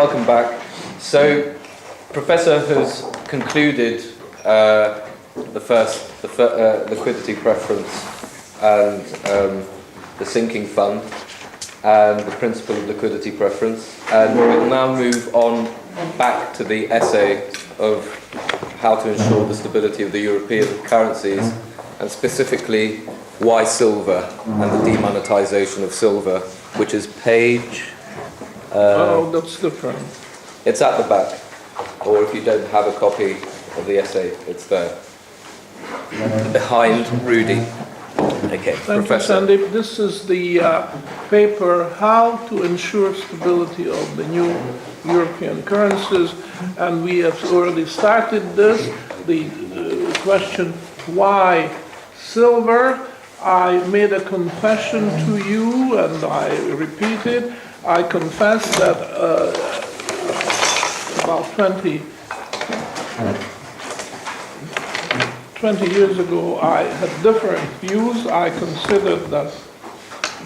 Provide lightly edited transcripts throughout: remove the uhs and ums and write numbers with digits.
welcome back. So, Professor has concluded the first liquidity preference and the sinking fund and the principle of liquidity preference, and we'll now move on back to the essay of how to ensure the stability of the European currencies, and specifically why silver and the demonetization of silver, which is page... that's different. It's at the back, or if you don't have a copy of the essay, it's there. Behind Rudy. Okay, Thank Professor. you, Sandeep. This is the paper, How to Ensure Stability of the New European Currencies, and we have already started this. The question, why silver? I made a confession to you, and I repeat it. I confess that about 20 years ago, I had different views. I considered that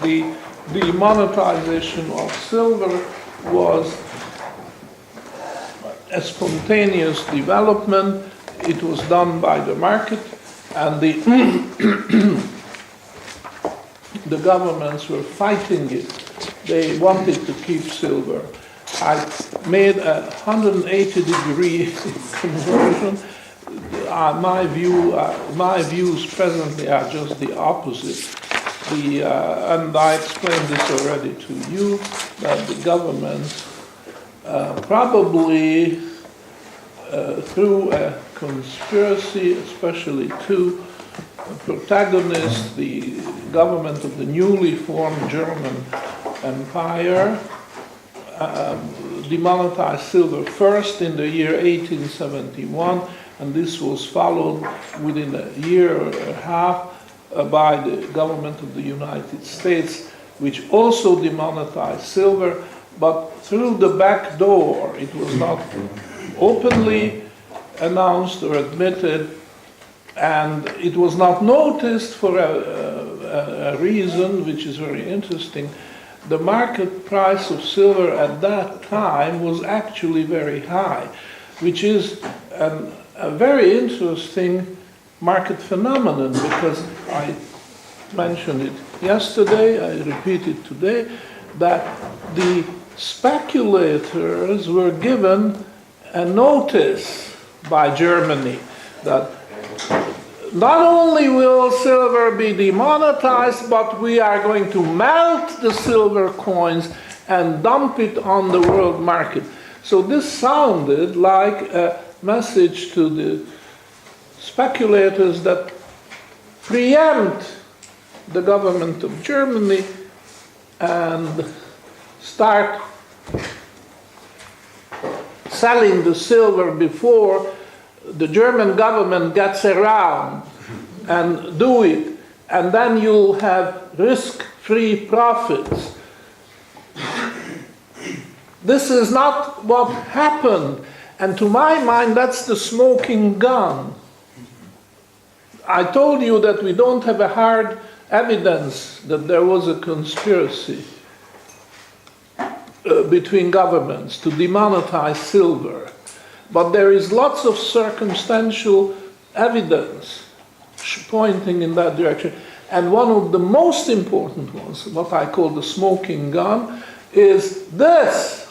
the demonetization of silver was a spontaneous development. It was done by the market, and the governments were fighting it. They wanted to keep silver. I made a 180-degree conversion. My views presently are just the opposite. And I explained this already to you, that the government probably through a conspiracy, especially two protagonists, the government of the newly formed German Empire, demonetized silver first in the year 1871, and this was followed within a year or a half by the government of the United States, which also demonetized silver, but through the back door. It was not openly announced or admitted, and it was not noticed for a reason which is very interesting. The market price of silver at that time was actually very high, which is a very interesting market phenomenon, because I mentioned it yesterday, I repeat it today, that the speculators were given a notice by Germany that not only will silver be demonetized, but we are going to melt the silver coins and dump it on the world market. So this sounded like a message to the speculators that preempt the government of Germany and start selling the silver before the German government gets around, and do it, and then you'll have risk-free profits. This is not what happened, and to my mind that's the smoking gun. I told you that we don't have a hard evidence that there was a conspiracy between governments to demonetize silver. But there is lots of circumstantial evidence pointing in that direction. And one of the most important ones, what I call the smoking gun, is this,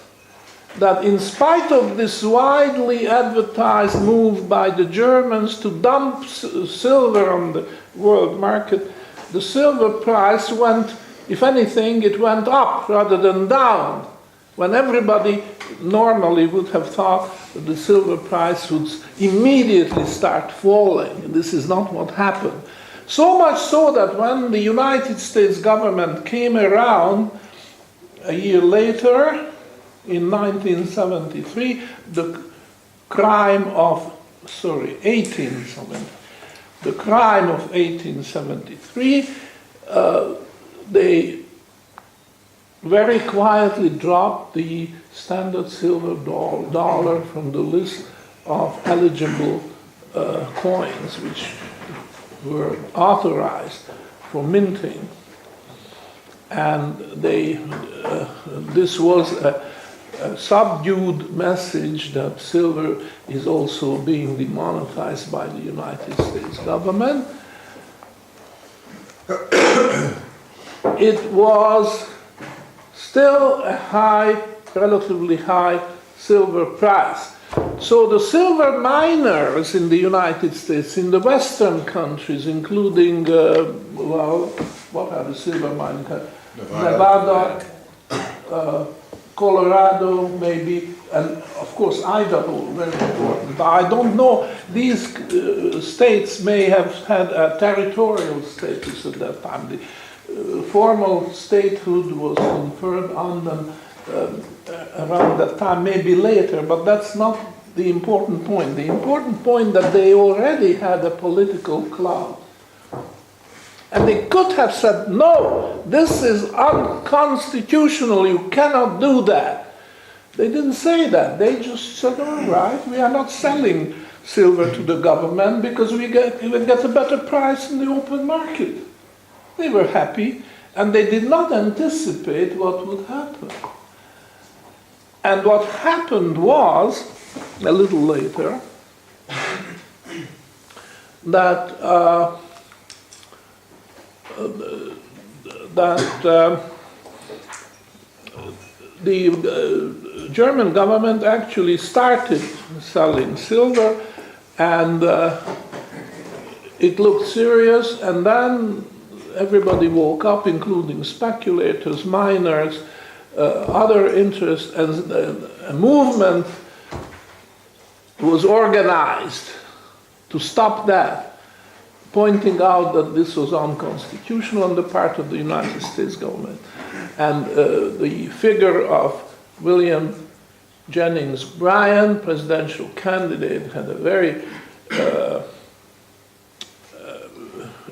that in spite of this widely advertised move by the Germans to dump silver on the world market, the silver price went, if anything, it went up rather than down, when everybody normally would have thought that the silver price would immediately start falling. This is not what happened. So much so that when the United States government came around a year later, in 1973, the crime of 1873, they very quietly dropped the standard silver dollar from the list of eligible coins which were authorized for minting. And this was a subdued message that silver is also being demonetized by the United States government. It was still a relatively high silver price. So the silver miners in the United States, in the Western countries, including, what are the silver miners? Nevada, Colorado, maybe, and of course Idaho, very important. But I don't know, these states may have had a territorial status at that time. The formal statehood was conferred on them around that time, maybe later, but that's not the important point. The important point that they already had a political clout. And they could have said, no, this is unconstitutional, you cannot do that. They didn't say that. They just said, all right, we are not selling silver to the government because we will get a better price in the open market. They were happy, and they did not anticipate what would happen. And what happened was, a little later, that the German government actually started selling silver, and it looked serious, and then everybody woke up, including speculators, miners, other interests, and a movement was organized to stop that, pointing out that this was unconstitutional on the part of the United States government. And the figure of William Jennings Bryan, presidential candidate, had a very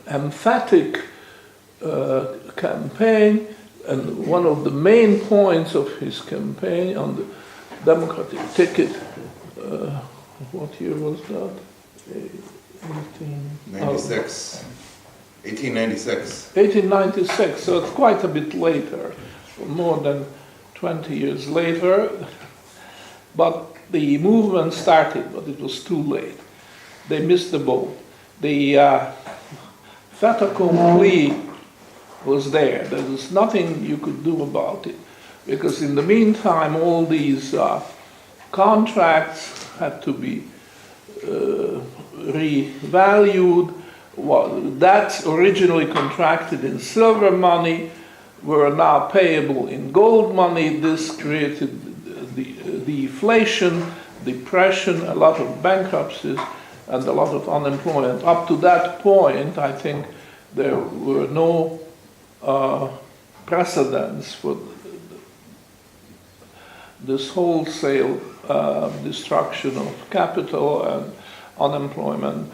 emphatic campaign, and one of the main points of his campaign on the Democratic ticket, what year was that? 1896, so it's quite a bit later, more than 20 years later. But the movement started, but it was too late. They missed the boat. The fait accompli was there. There was nothing you could do about it, because in the meantime all these contracts had to be revalued. Debts originally contracted in silver money were now payable in gold money. This created the deflation, depression, a lot of bankruptcies, and a lot of unemployment. Up to that point, I think there were no precedents for this wholesale destruction of capital and unemployment,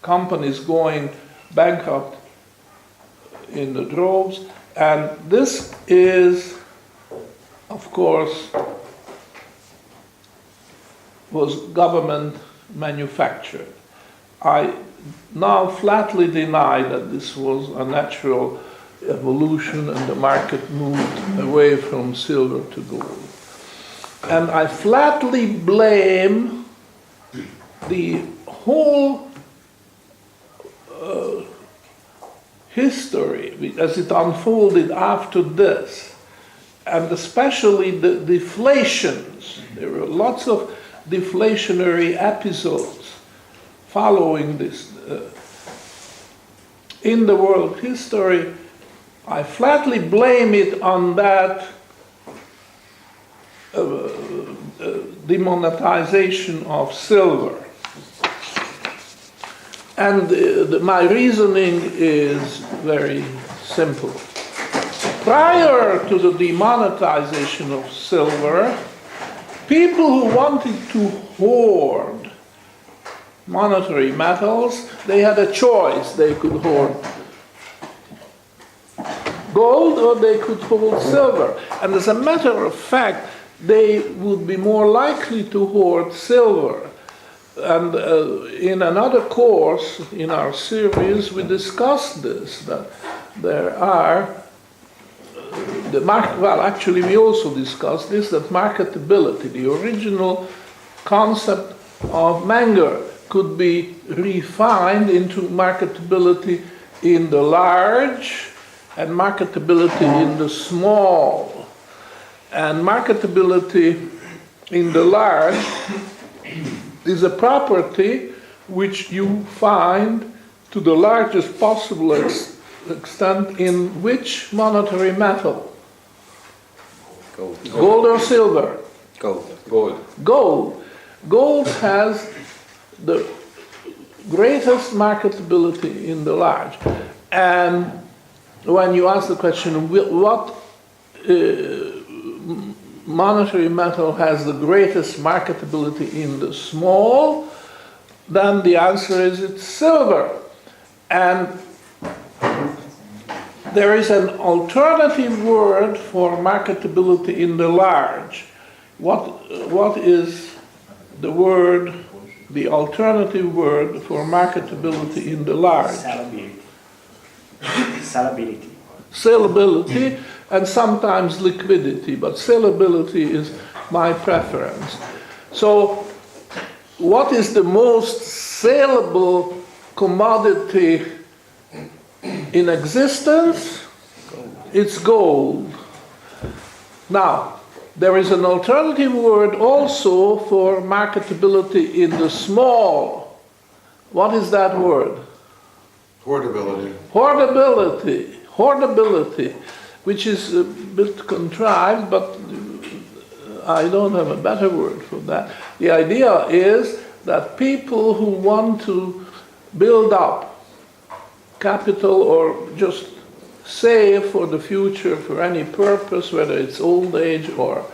companies going bankrupt in the droves. And this is, of course, was government manufactured. I now flatly deny that this was a natural evolution and the market moved away from silver to gold. And I flatly blame the whole history as it unfolded after this, and especially the deflations. There were lots of deflationary episodes following this. In the world history, I flatly blame it on that demonetization of silver. And my reasoning is very simple. Prior to the demonetization of silver, people who wanted to hoard monetary metals, they had a choice. They could hoard gold or they could hold silver. And as a matter of fact, they would be more likely to hoard silver. And in another course in our series, we discussed this, that there are well, actually, we also discussed this, that marketability, the original concept of Menger, could be refined into marketability in the large and marketability in the small. And marketability in the large is a property which you find to the largest possible extent in which monetary metal? Gold. Gold or silver? Gold. Gold. Gold has the greatest marketability in the large. And when you ask the question, what monetary metal has the greatest marketability in the small, then the answer is it's silver. And there is an alternative word for marketability in the large. What is the word, the alternative word for marketability in the large? Salability. Salability. Salability and sometimes liquidity, but salability is my preference. So, what is the most saleable commodity in existence? It's gold. Now, there is an alternative word also for marketability in the small. What is that word? Hoardability. Hoardability, which is a bit contrived, but I don't have a better word for that. The idea is that people who want to build up capital or just save for the future for any purpose, whether it's old age or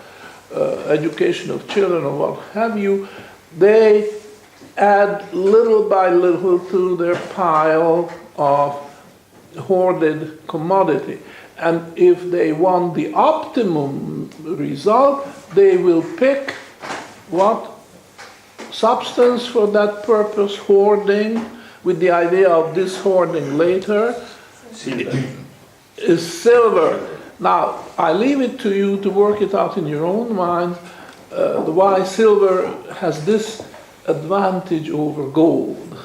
education of children or what have you, they add little by little to their pile of hoarded commodity. And if they want the optimum result, they will pick what substance for that purpose, hoarding, with the idea of this hoarding later, is silver. Now, I leave it to you to work it out in your own mind, why silver has this advantage over gold.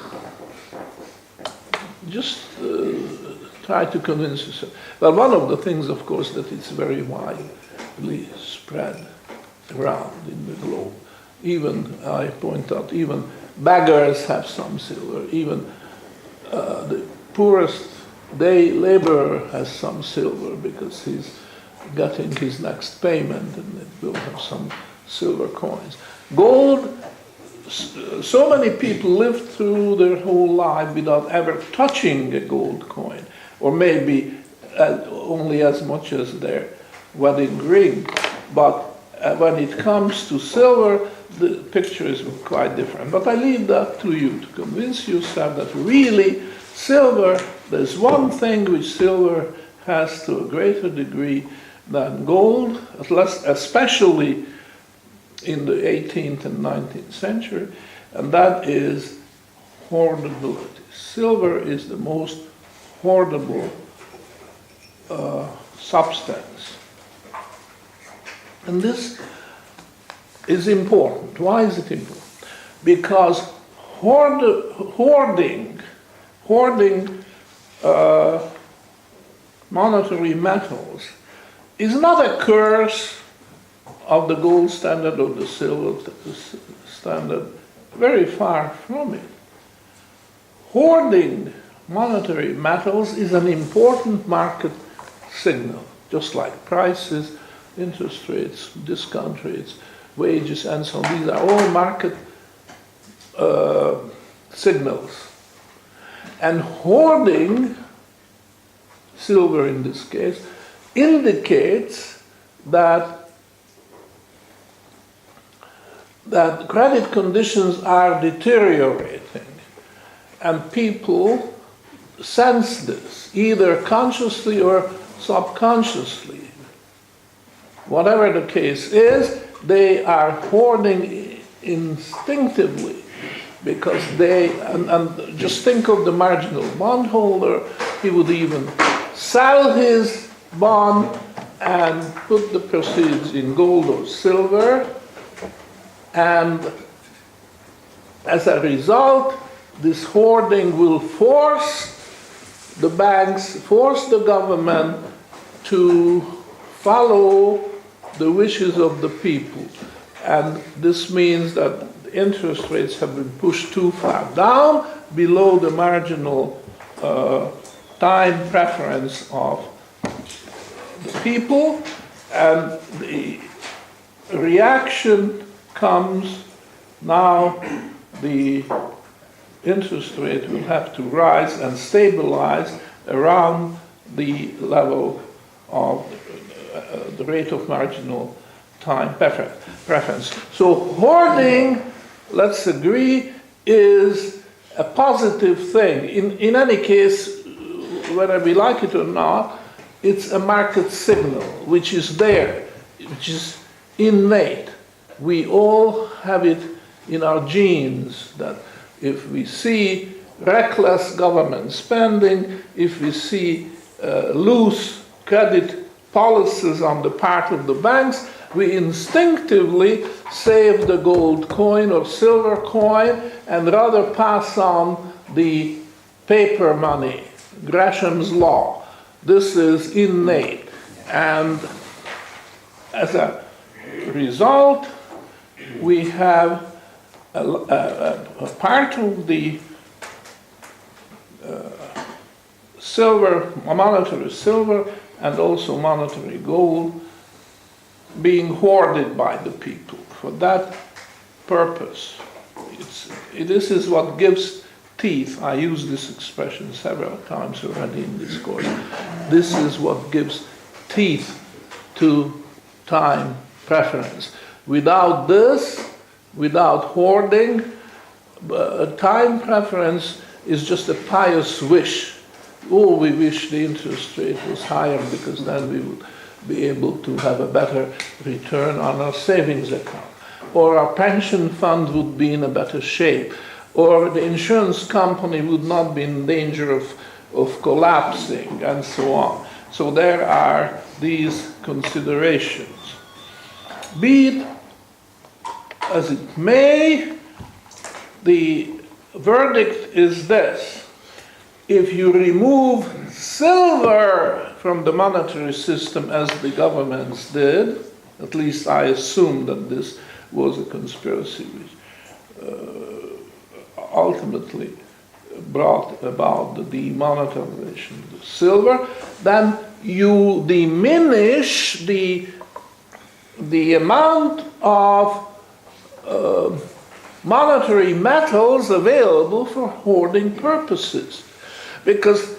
Just try to convince yourself. Well, one of the things, of course, that it's very widely spread around in the globe. Even, I point out, even beggars have some silver. Even the poorest day laborer has some silver because he's getting his next payment and it will have some silver coins. Gold, so many people live through their whole life without ever touching a gold coin, or maybe only as much as their wedding ring. But when it comes to silver, the picture is quite different. But I leave that to you to convince yourself that really silver, there's one thing which silver has to a greater degree than gold, at least especially in the 18th and 19th century, and that is hoardability. Silver is the most hoardable substance. And this is important. Why is it important? Because hoarding monetary metals is not a curse of the gold standard or the silver standard. Very far from it. Hoarding monetary metals is an important market signal, just like prices, interest rates, discount rates, wages, and so on. These are all market signals. And hoarding, silver in this case, indicates that credit conditions are deteriorating, and people sense this, either consciously or subconsciously. Whatever the case is, they are hoarding instinctively, because and just think of the marginal bondholder. He would even sell his bond and put the proceeds in gold or silver, and as a result, this hoarding will force the banks, force the government to follow the wishes of the people. And this means that interest rates have been pushed too far down, below the marginal time preference of the people, and the reaction comes now. The interest rate will have to rise and stabilize around the level of the rate of marginal time preference. So hoarding, let's agree, is a positive thing. In any case, whether we like it or not, it's a market signal which is there, which is innate. We all have it in our genes, that if we see reckless government spending, if we see loose credit policies on the part of the banks, we instinctively save the gold coin or silver coin and rather pass on the paper money, Gresham's law. This is innate. And as a result, we have a part of the silver, monetary silver, and also monetary gold being hoarded by the people for that purpose. This is what gives teeth. I use this expression several times already in this course. This is what gives teeth to time preference. Without this, without hoarding, time preference is just a pious wish. Oh, we wish the interest rate was higher because then we would be able to have a better return on our savings account. Or our pension fund would be in a better shape. Or the insurance company would not be in danger of collapsing, and so on. So there are these considerations. Be it as it may, the verdict is this. If you remove silver from the monetary system, as the governments did, at least I assume that this was a conspiracy which ultimately brought about the demonetization of the silver, then you diminish the amount of monetary metals available for hoarding purposes. Because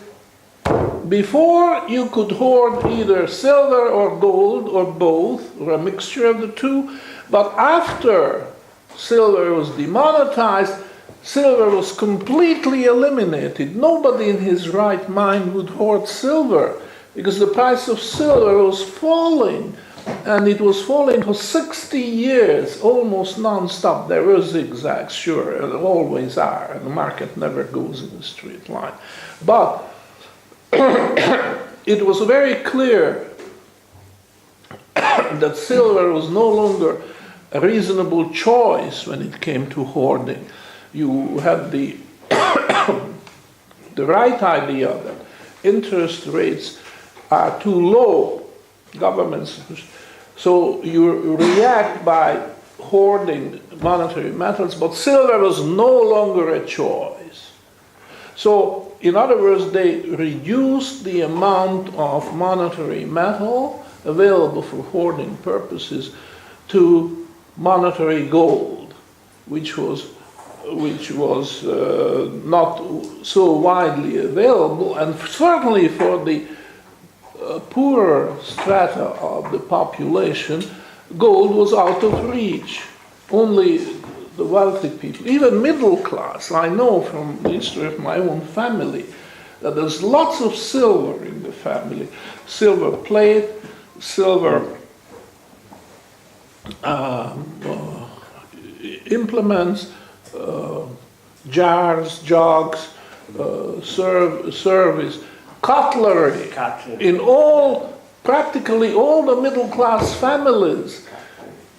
before you could hoard either silver or gold or both, or a mixture of the two, but after silver was demonetized, silver was completely eliminated. Nobody in his right mind would hoard silver because the price of silver was falling. And it was falling for 60 years, almost non-stop. There were zigzags, sure, there always are, and the market never goes in a straight line. But it was very clear that silver was no longer a reasonable choice when it came to hoarding. You had the right idea that interest rates are too low, governments, so you react by hoarding monetary metals, but silver was no longer a choice. So, in other words, they reduced the amount of monetary metal available for hoarding purposes to monetary gold, which was not so widely available, and certainly for the poorer strata of the population, gold was out of reach. Only the wealthy people, even middle class, I know from the history of my own family that there's lots of silver in the family. Silver plate, silver implements, jars, jugs, service, cutlery in all practically all the middle-class families,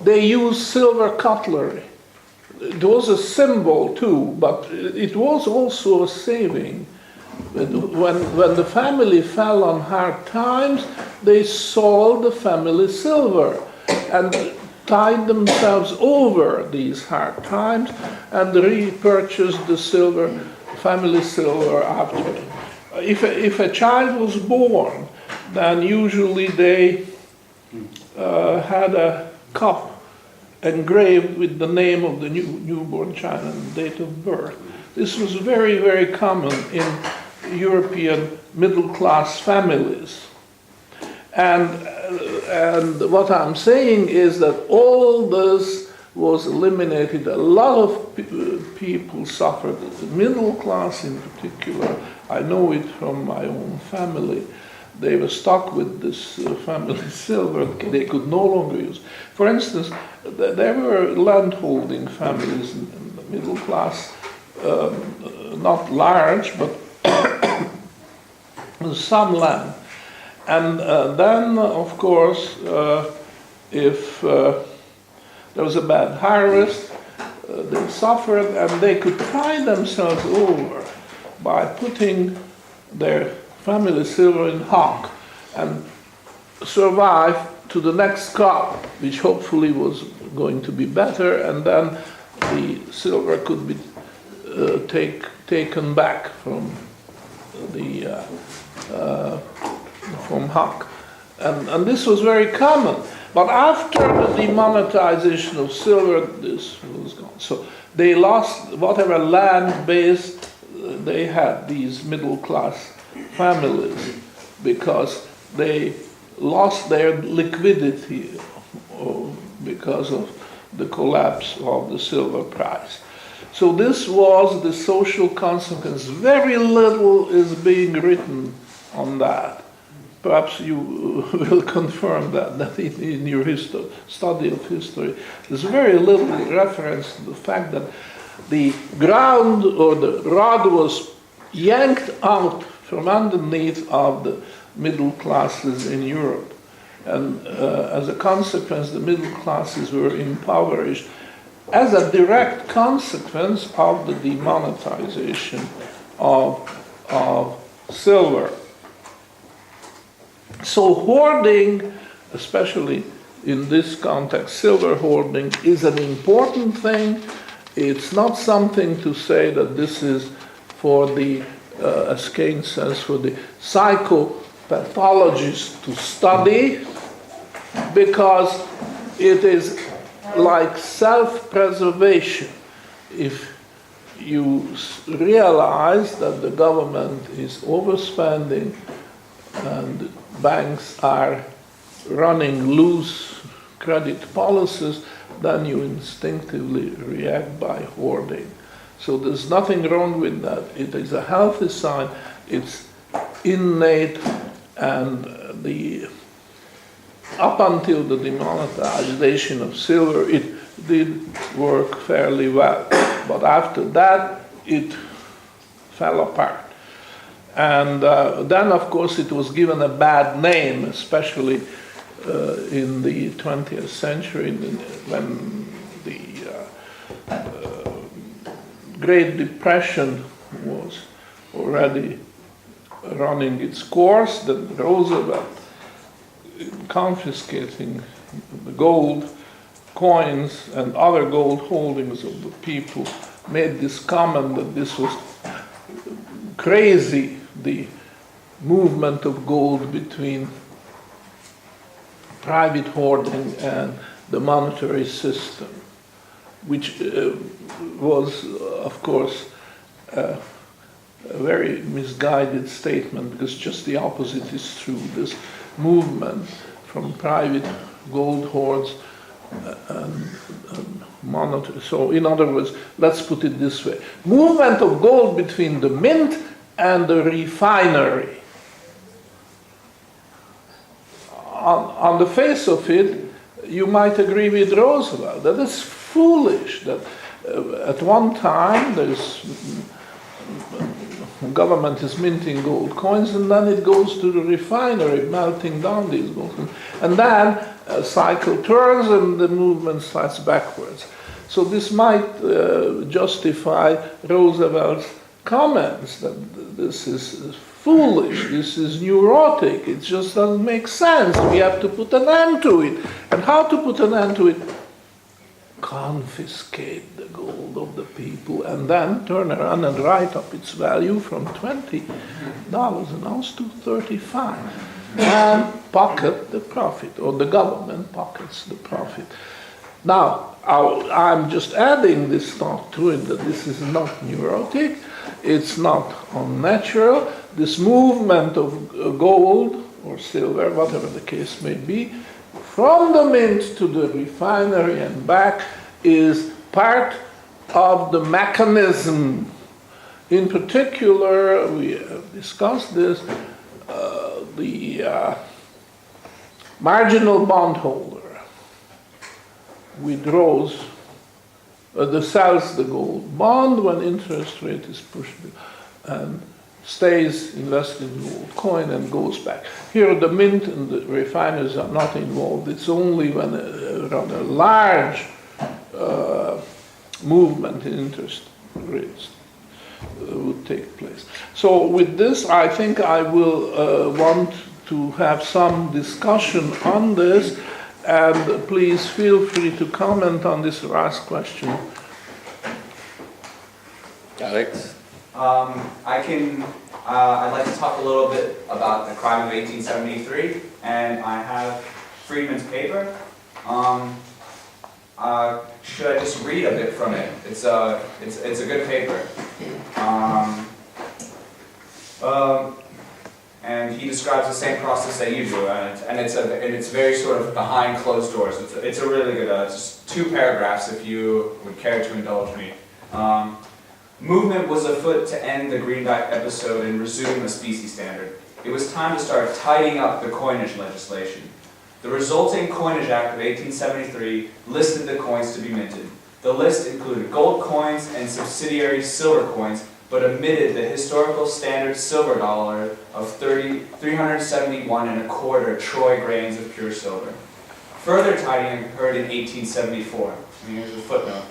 they used silver cutlery. It was a symbol too, but it was also a saving. When the family fell on hard times, they sold the family silver and tied themselves over these hard times and repurchased the silver, family silver after. If a child was born, then usually they had a cup engraved with the name of the newborn child and date of birth. This was very, very common in European middle-class families. And what I'm saying is that all this was eliminated. A lot of people suffered, the middle class in particular. I know it from my own family. They were stuck with this family silver they could no longer use. For instance, there were landholding families in the middle class, not large, but some land. And then, of course, if there was a bad harvest, they suffered, and they could tie themselves over by putting their family silver in hock and survive to the next crop, which hopefully was going to be better, and then the silver could be taken back from the from hock. And this was very common. But after the demonetization of silver, this was gone. So they lost whatever land base they had, these middle-class families, because they lost their liquidity because of the collapse of the silver price. So this was the social consequence. Very little is being written on that. Perhaps you will confirm that in your study of history. There's very little reference to the fact that the ground or the rod was yanked out from underneath of the middle classes in Europe. And as a consequence, the middle classes were impoverished as a direct consequence of the demonetization of silver. So hoarding, especially in this context, silver hoarding is an important thing. It's not something to say that this is for the, as Keynes says, for the psychopathologist to study, because it is like self-preservation. If you realize that the government is overspending and banks are running loose credit policies, then you instinctively react by hoarding. So there's nothing wrong with that. It is a healthy sign. It's innate, and up until the demonetization of silver, it did work fairly well. But after that, it fell apart. And then, of course, it was given a bad name, especially in the 20th century, when the Great Depression was already running its course. Then Roosevelt, confiscating the gold coins and other gold holdings of the people, made this comment that this was crazy, the movement of gold between private hoarding and the monetary system, which was, of course, a very misguided statement, because just the opposite is true. This movement from private gold hoards and monetary. So, in other words, let's put it this way: movement of gold between the mint and the refinery. On the face of it, you might agree with Roosevelt that it's foolish that at one time there's the government is minting gold coins, and then it goes to the refinery, melting down these gold coins. And then a cycle turns and the movement starts backwards. So this might justify Roosevelt's comments that this is foolish, this is neurotic, it just doesn't make sense, we have to put an end to it. And how to put an end to it? Confiscate the gold of the people and then turn around and write up its value from $20 an ounce to $35 and pocket the profit, or the government pockets the profit. Now, I'm just adding this thought to it, that this is not neurotic, it's not unnatural. This movement of gold or silver, whatever the case may be, from the mint to the refinery and back is part of the mechanism. In particular, we have discussed this, the marginal bondholder withdraws, sells the gold bond when interest rate is pushed and stays invested in gold coin and goes back. Here the mint and the refiners are not involved. It's only when a rather large movement in interest rates would take place. So with this, I think I will want to have some discussion on this, and please feel free to comment on this last question. Alex? I'd like to talk a little bit about the crime of 1873, and I have Friedman's paper. Should I just read a bit from it? It's a good paper. And he describes the same process that you do, and it's very sort of behind closed doors. It's a really good, just 2 paragraphs if you would care to indulge me. Movement was afoot to end the greenback episode and resume a specie standard. It was time to start tidying up the coinage legislation. The resulting Coinage Act of 1873 listed the coins to be minted. The list included gold coins and subsidiary silver coins, but omitted the historical standard silver dollar of 371¼ troy grains of pure silver. Further tidying occurred in 1874. Here's the footnote.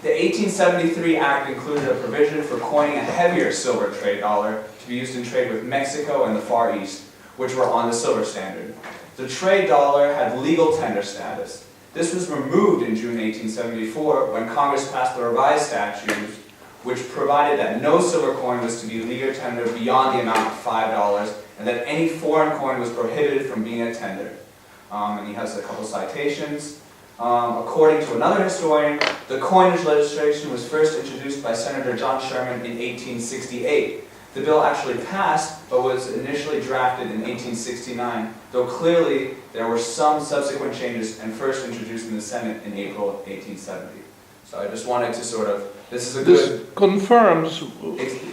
The 1873 Act included a provision for coining a heavier silver trade dollar to be used in trade with Mexico and the Far East, which were on the silver standard. The trade dollar had legal tender status. This was removed in June 1874 when Congress passed the revised statutes, which provided that no silver coin was to be legal tender beyond the amount of $5, and that any foreign coin was prohibited from being a tender. And he has a couple citations. According to another historian, the coinage legislation was first introduced by Senator John Sherman in 1868. The bill actually passed, but was initially drafted in 1869, though clearly there were some subsequent changes and first introduced in the Senate in April of 1870. So I just wanted to sort of, this confirms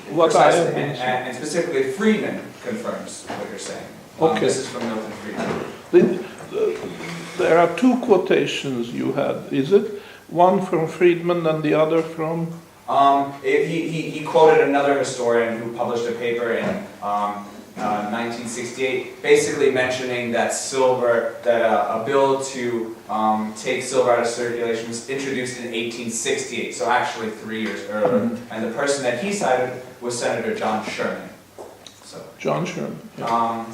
what I have been saying. And specifically Friedman confirms what you're saying. Okay. This is from Milton Friedman. There are 2 quotations you had, is it? One from Friedman and the other from? He quoted another historian who published a paper in 1968, basically mentioning that a bill to take silver out of circulation was introduced in 1868, so actually 3 years earlier. Mm-hmm. And the person that he cited was Senator John Sherman. So, John Sherman. Yeah.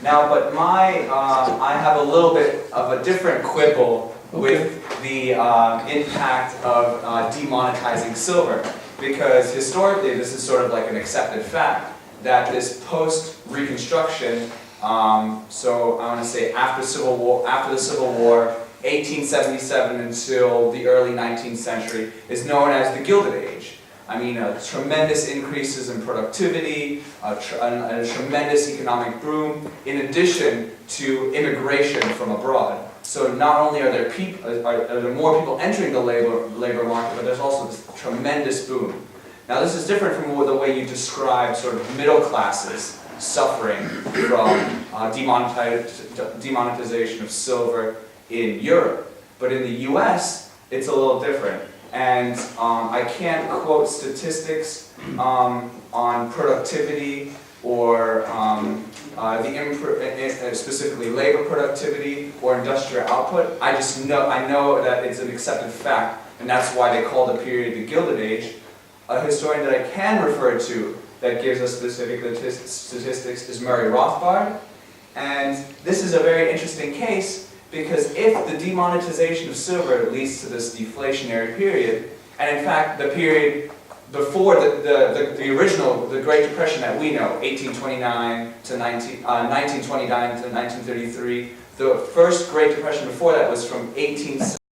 Now, but I have a little bit of a different quibble with the impact of demonetizing silver, because historically this is sort of like an accepted fact that this post-Reconstruction, so I want to say after the Civil War, 1877 until the early 19th century, is known as the Gilded Age. I mean, tremendous increases in productivity, a tremendous economic boom, in addition to immigration from abroad. So not only are there more people entering the labor market, but there's also this tremendous boom. Now this is different from the way you describe sort of middle classes suffering from demonetization of silver in Europe. But in the US, it's a little different. and I can't quote statistics on productivity or specifically labor productivity or industrial output. I know that it's an accepted fact, and that's why they call the period the Gilded Age. A historian that I can refer to that gives us specific statistics is Murray Rothbard, and this is a very interesting case because if the demonetization of silver leads to this deflationary period, and in fact the period before the original, the Great Depression that we know, 1829 to 1929 to 1933, the first Great Depression before that was from 1870